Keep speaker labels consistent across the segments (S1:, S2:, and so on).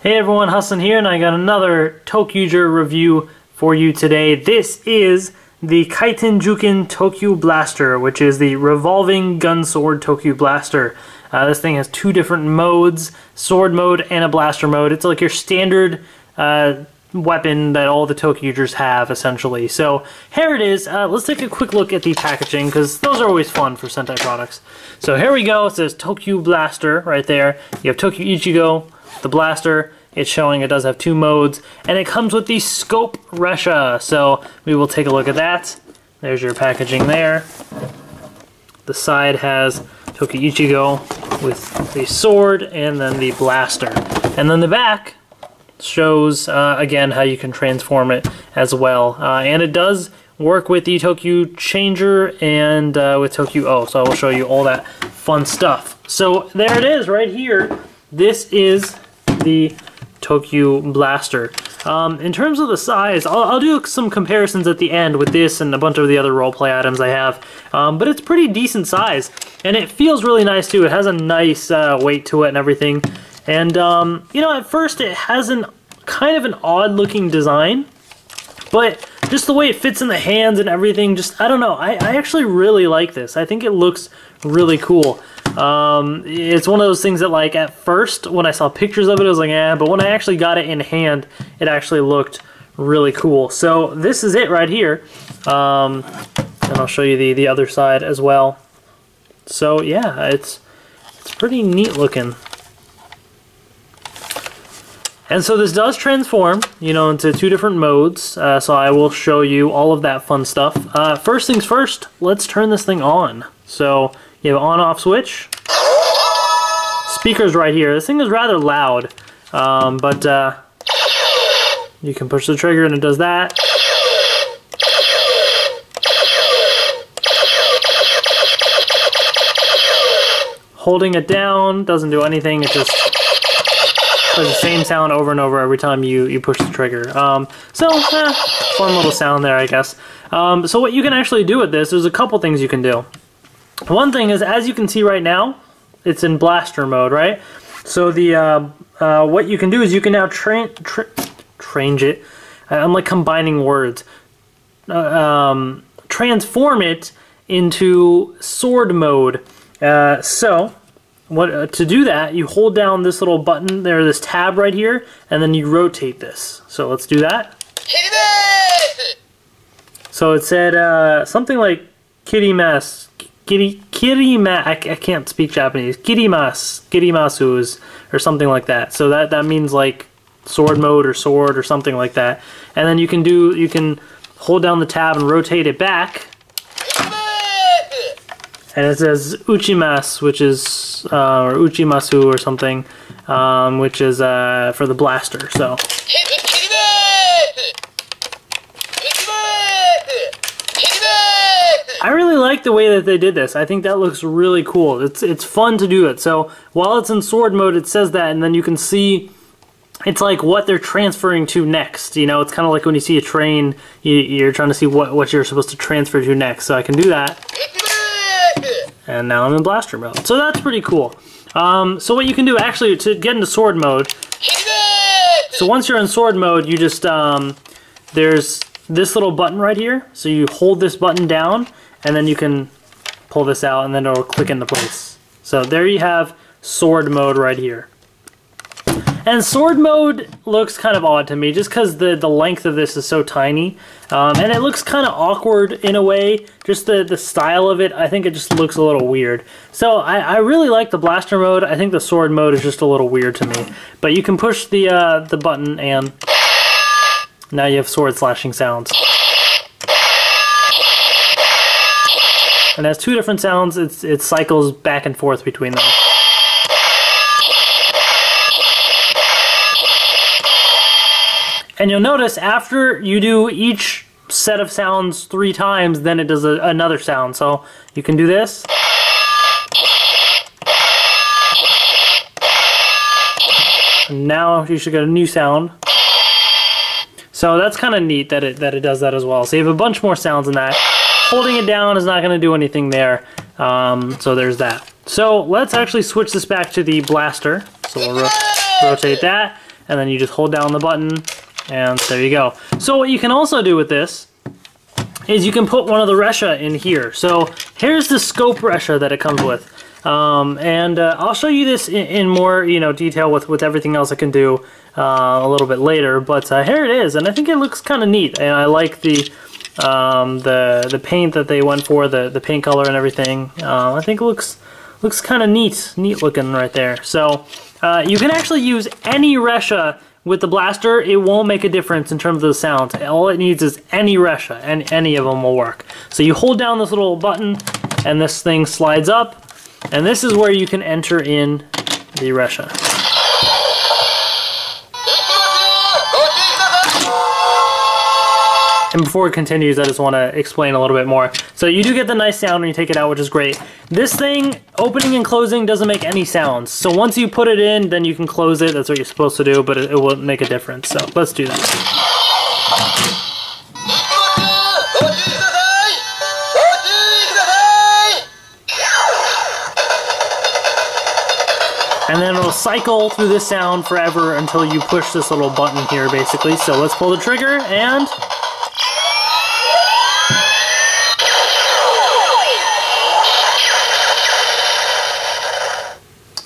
S1: Hey everyone, Hassan here, and I got another ToQger review for you today. This is the Kaiten Jyuuken ToQBlaster, which is the revolving gun sword ToQBlaster. This thing has two different modes, sword mode and a blaster mode. It's like your standard weapon that all the ToQgers have, essentially. So here it is. Let's take a quick look at the packaging, because those are always fun for Sentai products. So here we go. It says ToQBlaster right there. You have ToQichigo, the blaster. It's showing it does have two modes, and it comes with the Scope Ressha. So we will take a look at that. There's your packaging there. The side has ToQichigo with the sword and then the blaster. And then the back shows, again, how you can transform it as well. And it does work with the ToQ Changer and with ToQo. So I will show you all that fun stuff. So there it is right here. This is the ToQBlaster. In terms of the size, I'll do some comparisons at the end with this and a bunch of the other roleplay items I have, but it's pretty decent size, and it feels really nice too. It has a nice weight to it and everything, and you know, at first it has kind of an odd looking design, but just the way it fits in the hands and everything, just, I don't know, I actually really like this. I think it looks really cool. It's one of those things that, like, at first when I saw pictures of it, I was like, eh, but when I actually got it in hand, it actually looked really cool. So this is it right here, and I'll show you the other side as well. So yeah, it's pretty neat looking. And so this does transform, you know, into two different modes, so I will show you all of that fun stuff. First things first, let's turn this thing on. So you have an on-off switch. Speakers right here. This thing is rather loud, but you can push the trigger and it does that. Holding it down doesn't do anything. It just does the same sound over and over every time you push the trigger. Fun little sound there, I guess. So what you can actually do with this, there's a couple things you can do. One thing is, as you can see right now, it's in blaster mode, right? So the what you can do is you can now change it. I'm like combining words. Transform it into sword mode. So to do that, you hold down this little button there, this tab right here, and then you rotate this. So let's do that. So it said something like kirimasu. I can't speak Japanese. Kirimasu, or something like that. So that means like sword mode or sword or something like that. And then you can hold down the tab and rotate it back. And it says Uchimasu, which is or Uchimasu or something, which is for the blaster. So I really like the way that they did this. I think that looks really cool. It's fun to do it. So while it's in sword mode, it says that, and then you can see it's like what they're transferring to next. You know, it's kind of like when you see a train, you're trying to see what you're supposed to transfer to next. So I can do that. And now I'm in blaster mode. So that's pretty cool. So what you can do actually to get into sword mode, so once you're in sword mode, you just, there's this little button right here. So you hold this button down, and then you can pull this out, and then it'll click into place. So there you have sword mode right here. And sword mode looks kind of odd to me, just because the length of this is so tiny. And it looks kind of awkward in a way. Just the style of it, I think it just looks a little weird. So I really like the blaster mode. I think the sword mode is just a little weird to me. But you can push the button, and now you have sword slashing sounds. And it has two different sounds. It cycles back and forth between them. And you'll notice after you do each set of sounds 3 times, then it does another sound. So you can do this. And now you should get a new sound. So that's kind of neat that it does that as well. So you have a bunch more sounds in that. Holding it down is not going to do anything there. So there's that. So let's actually switch this back to the blaster. So we'll rotate that, and then you just hold down the button, and there you go. So what you can also do with this is you can put one of the Ressha in here. So here's the Scope Ressha that it comes with. I'll show you this in more, detail with everything else I can do a little bit later. But here it is, and I think it looks kind of neat. And I like the paint that they went for, the paint color and everything. I think it looks kind of neat looking right there. So you can actually use any Ressha with the blaster. It won't make a difference in terms of the sound. All it needs is any Ressha, and any of them will work. So you hold down this little button, and this thing slides up. And this is where you can enter in the Ressha. And before it continues, I just want to explain a little bit more. So you do get the nice sound when you take it out, which is great. This thing, opening and closing, doesn't make any sounds. So once you put it in, then you can close it. That's what you're supposed to do, but it won't make a difference. So let's do that. And then it'll cycle through this sound forever until you push this little button here, basically. So let's pull the trigger, and...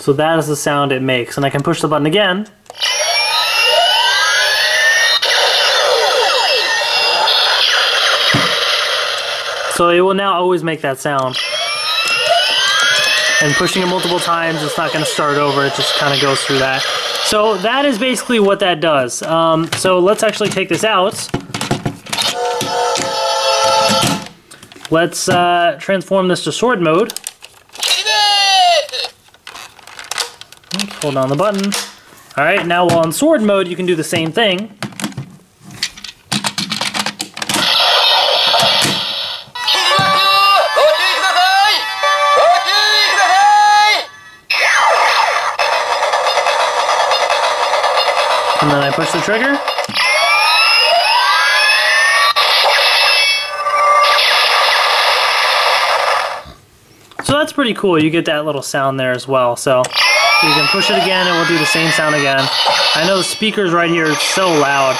S1: so that is the sound it makes. And I can push the button again. So it will now always make that sound. And pushing it multiple times, it's not going to start over, it just kind of goes through that. So that is basically what that does. So let's actually take this out. Let's transform this to sword mode. Hold down the button. Alright, now while in sword mode, you can do the same thing. And then I push the trigger. So that's pretty cool. You get that little sound there as well. So you can push it again and we'll do the same sound again. I know the speakers right here are so loud,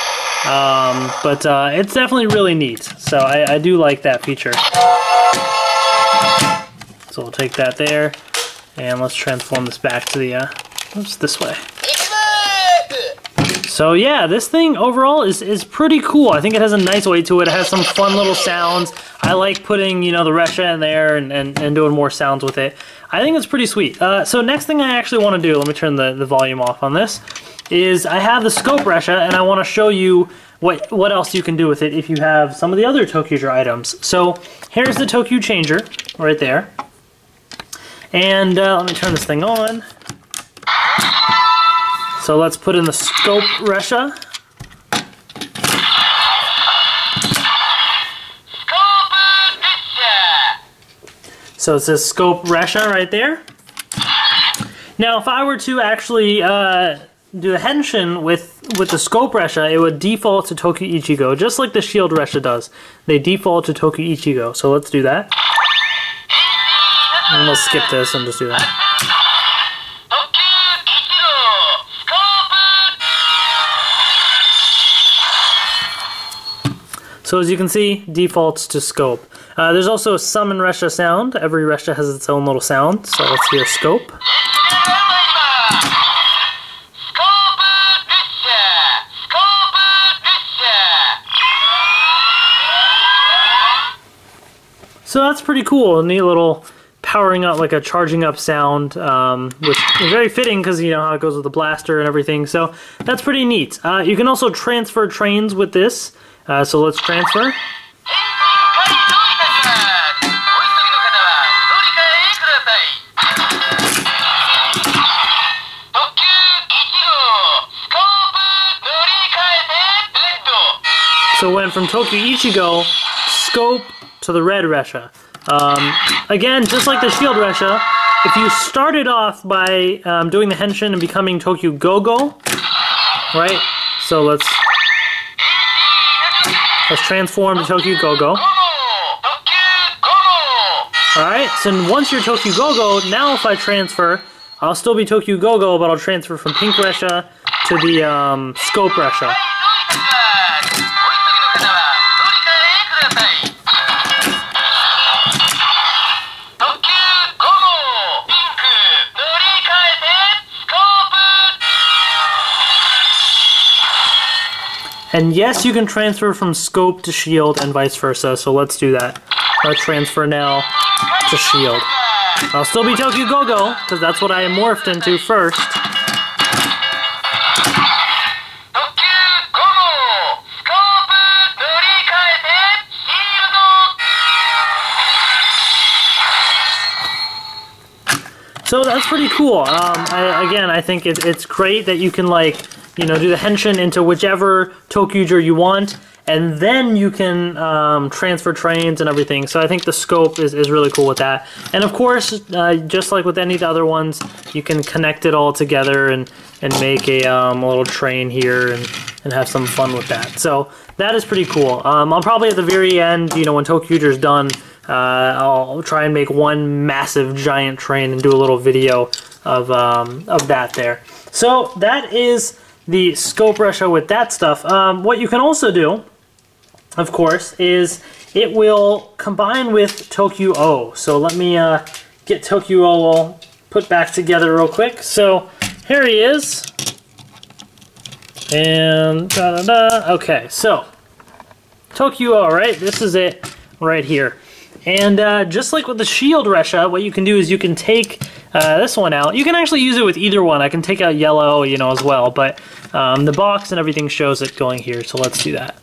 S1: but it's definitely really neat. So I do like that feature. So we'll take that there, and let's transform this back to the, oops, this way. So yeah, this thing overall is pretty cool. I think it has a nice weight to it. It has some fun little sounds. I like putting, the Ressha in there and doing more sounds with it. I think it's pretty sweet. So next thing I actually want to do, let me turn the volume off on this, is I have the Scope Ressha, and I want to show you what else you can do with it if you have some of the other ToQger items. So here's the ToQ changer right there. And let me turn this thing on. So let's put in the Scope Ressha. So it says Scope Ressha right there. Now if I were to actually do a henshin with the Scope Ressha, it would default to ToQ Ichigo, just like the Shield Ressha does. They default to ToQ Ichigo. So let's do that. And we'll skip this and just do that. So as you can see, defaults to Scope. There's also a Summon Ressha sound. Every Ressha has its own little sound. So let's hear Scope. So that's pretty cool. A neat little powering up, like a charging up sound, which is very fitting because you know how it goes with the blaster and everything. So that's pretty neat. You can also transfer trains with this. So let's transfer. So went from ToQ Ichigo, Scope, to the Red Ressha. Again, just like the Shield Ressha, if you started off by doing the henshin and becoming ToQ Go-Go, right? So let's transform to ToQ Go-Go. Alright, so once you're ToQGogo, now if I transfer, I'll still be ToQGogo, but I'll transfer from Pink Ressha to the Scope Ressha. And yes, you can transfer from Scope to Shield and vice versa, so let's do that. Let's transfer now to Shield. I'll still be ToQGogo, because that's what I morphed into first. So that's pretty cool. Again, I think it's great that you can, like, you know, do the henshin into whichever ToQger you want, and then you can transfer trains and everything. So I think the scope is really cool with that. And of course, just like with any of the other ones, you can connect it all together and make a little train here and have some fun with that. So that is pretty cool. I'll probably at the very end, you know, when ToQger's done, I'll try and make one massive giant train and do a little video of that there. So that is the Scope Ressha with that stuff. What you can also do, of course, is it will combine with ToQO. So let me get ToQO put back together real quick. So here he is. And da-da-da. Okay, so ToQO, right? This is it right here. And just like with the Shield Ressha, what you can do is you can take this one out. You can actually use it with either one. I can take out yellow, you know, as well, but the box and everything shows it going here, so let's do that.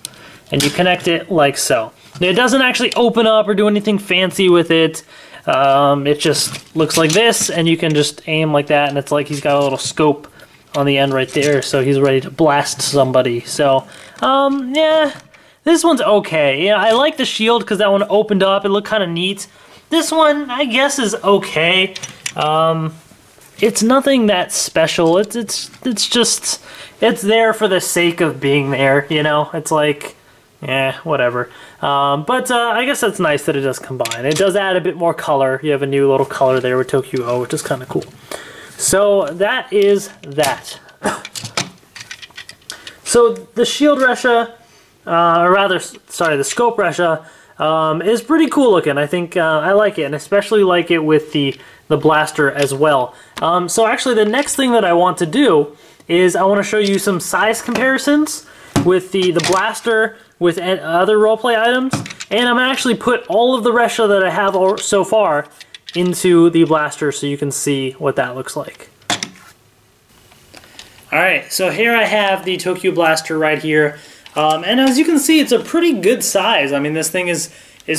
S1: And you connect it like so. It doesn't actually open up or do anything fancy with it. It just looks like this, and you can just aim like that, and it's like he's got a little scope on the end right there, so he's ready to blast somebody. So, yeah. This one's okay. Yeah, I like the Shield because that one opened up. It looked kind of neat. This one, I guess, is okay. It's nothing that special. It's just, it's there for the sake of being there, you know? It's like, whatever. But I guess that's nice that it does combine. It does add a bit more color. You have a new little color there with ToQO, which is kind of cool. So that is that. So the Shield Ressha, or rather, sorry, the Scope Ressha is pretty cool looking. I think I like it, and especially like it with the blaster as well. So actually, the next thing that I want to do is I want to show you some size comparisons with the blaster with other roleplay items, and I'm gonna actually put all of the Ressha that I have so far into the blaster so you can see what that looks like. Alright, so here I have the ToQBlaster right here. And as you can see, it's a pretty good size. I mean, this thing is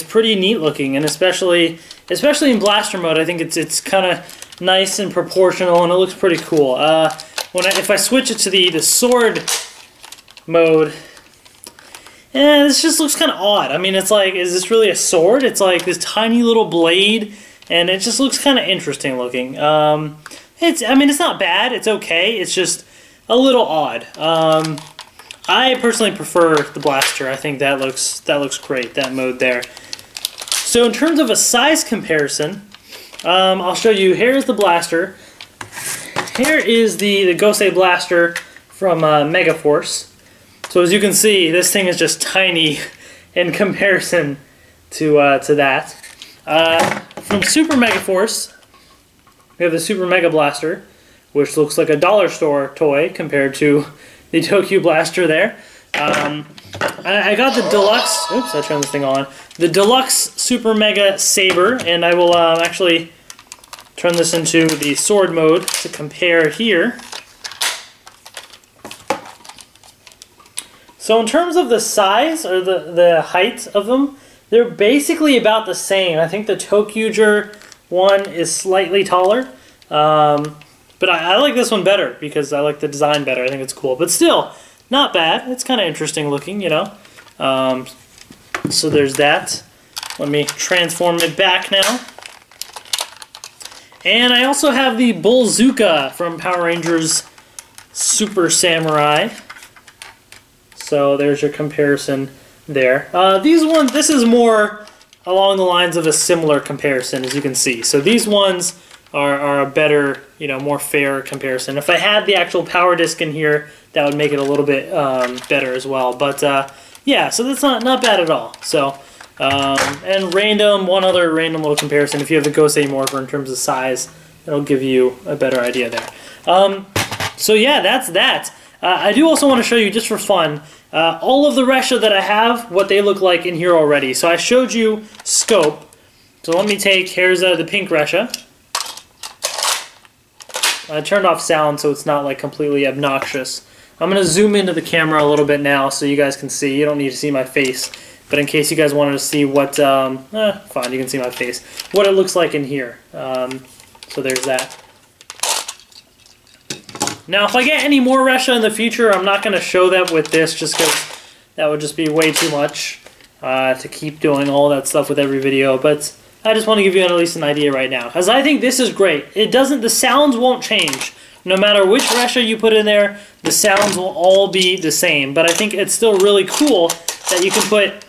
S1: pretty neat looking, and especially in blaster mode, I think it's kind of nice and proportional, and it looks pretty cool. If I switch it to the sword mode, this just looks kind of odd. I mean, it's like, is this really a sword? It's like this tiny little blade, and it just looks kind of interesting looking. I mean, it's not bad. It's okay. It's just a little odd. I personally prefer the blaster. I think that looks great, that mode there. So in terms of a size comparison, I'll show you. Here's the blaster. Here is the Gosei blaster from Megaforce. So as you can see, this thing is just tiny in comparison to that. From Super Megaforce, we have the Super Mega Blaster, which looks like a dollar store toy compared to the ToQBlaster there. I got the deluxe, oops, I turned this thing on, the deluxe Super Mega Saber, and I will actually turn this into the sword mode to compare here. So in terms of the size, or the height of them, they're basically about the same. I think the ToQger one is slightly taller, but I like this one better because I like the design better. I think it's cool. But still, not bad. It's kind of interesting looking, you know. So there's that. Let me transform it back now. And I also have the Bullzooka from Power Rangers Super Samurai. So there's your comparison there. These ones, this is more along the lines of a similar comparison, as you can see. So these ones are a better, you know, more fair comparison. If I had the actual power disc in here, that would make it a little bit better as well. But yeah, so that's not bad at all. So and one other random little comparison. If you have the Gosei Morpher in terms of size, it'll give you a better idea there. So yeah, that's that. I do also want to show you, just for fun, all of the Ressha that I have, what they look like in here already. So I showed you Scope. So let me here's the pink Ressha. I turned off sound so it's not like completely obnoxious. I'm going to zoom into the camera a little bit now so you guys can see. You don't need to see my face. But in case you guys wanted to see what, fine, you can see my face. What it looks like in here. So there's that. Now, if I get any more Ressha in the future, I'm not going to show that with this just because that would just be way too much to keep doing all that stuff with every video. But I just want to give you at least an idea right now, because I think this is great. The sounds won't change. No matter which Ressha you put in there, the sounds will all be the same. But I think it's still really cool that you can put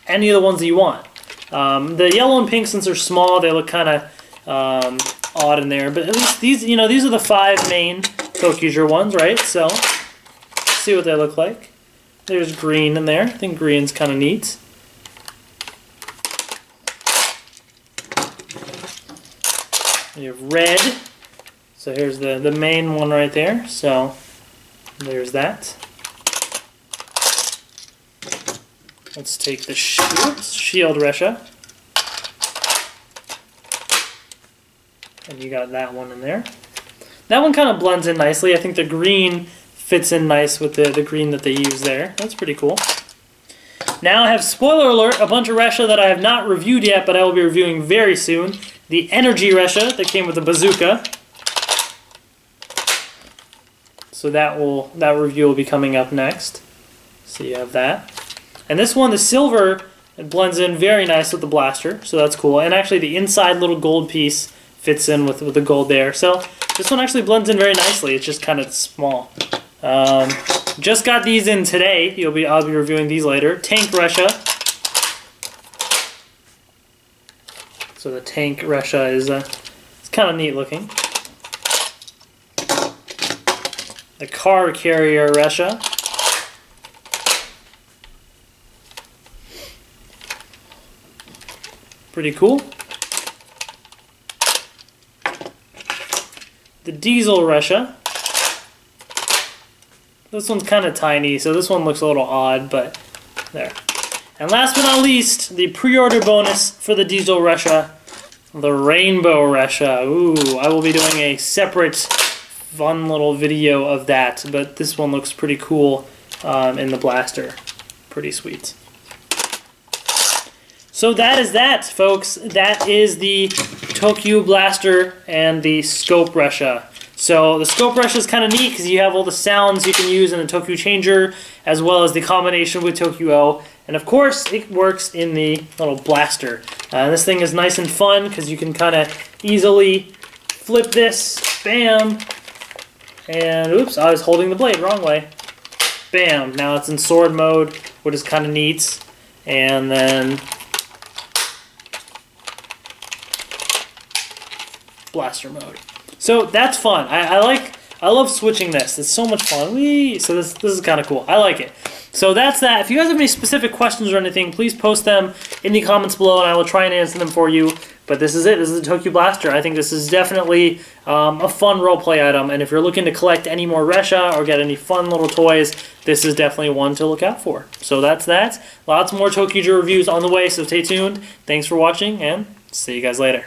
S1: any of the ones that you want. The yellow and pink, since they're small, they look kind of odd in there. But at least these, you know, these are the 5 main ToQger ones, right? So let's see what they look like. There's green in there. I think green's kind of neat. You have red. So here's the main one right there. So there's that. Let's take the shield Ressha. And you got that one in there. That one kind of blends in nicely. I think the green fits in nice with the green that they use there. That's pretty cool. Now I have, spoiler alert, a bunch of Ressha that I have not reviewed yet, but I will be reviewing very soon. The Energy Ressha that came with the bazooka. So that review will be coming up next. So you have that. And this one, the silver, it blends in very nice with the blaster, so that's cool. And actually the inside little gold piece fits in with the gold there. So this one actually blends in very nicely. It's just kind of small. Just got these in today. I'll be reviewing these later. Tank Ressha. So the Tank Ressha is it's kind of neat looking. The Car Carrier Ressha. Pretty cool. The Diesel Ressha. This one's kind of tiny, so this one looks a little odd, but there. And last but not least, the pre-order bonus for the Diesel Ressha, the Rainbow Ressha. Ooh, I will be doing a separate fun little video of that, but this one looks pretty cool in the blaster. Pretty sweet. So that is that, folks. That is the ToQBlaster and the Scope Ressha. So the Scope Ressha is kind of neat because you have all the sounds you can use in the ToQ changer, as well as the combination with ToQO. And of course, it works in the little blaster. This thing is nice and fun because you can kind of easily flip this, bam, and oops, I was holding the blade wrong way. Bam, now it's in sword mode, which is kind of neat. And then blaster mode. So that's fun. I love switching this. It's so much fun. Whee! So this is kind of cool. I like it. So that's that. If you guys have any specific questions or anything, please post them in the comments below and I will try and answer them for you. But this is it. This is the ToQBlaster. I think this is definitely a fun roleplay item. And if you're looking to collect any more Ressha or get any fun little toys, this is definitely one to look out for. So that's that. Lots more ToQger reviews on the way, so stay tuned. Thanks for watching and see you guys later.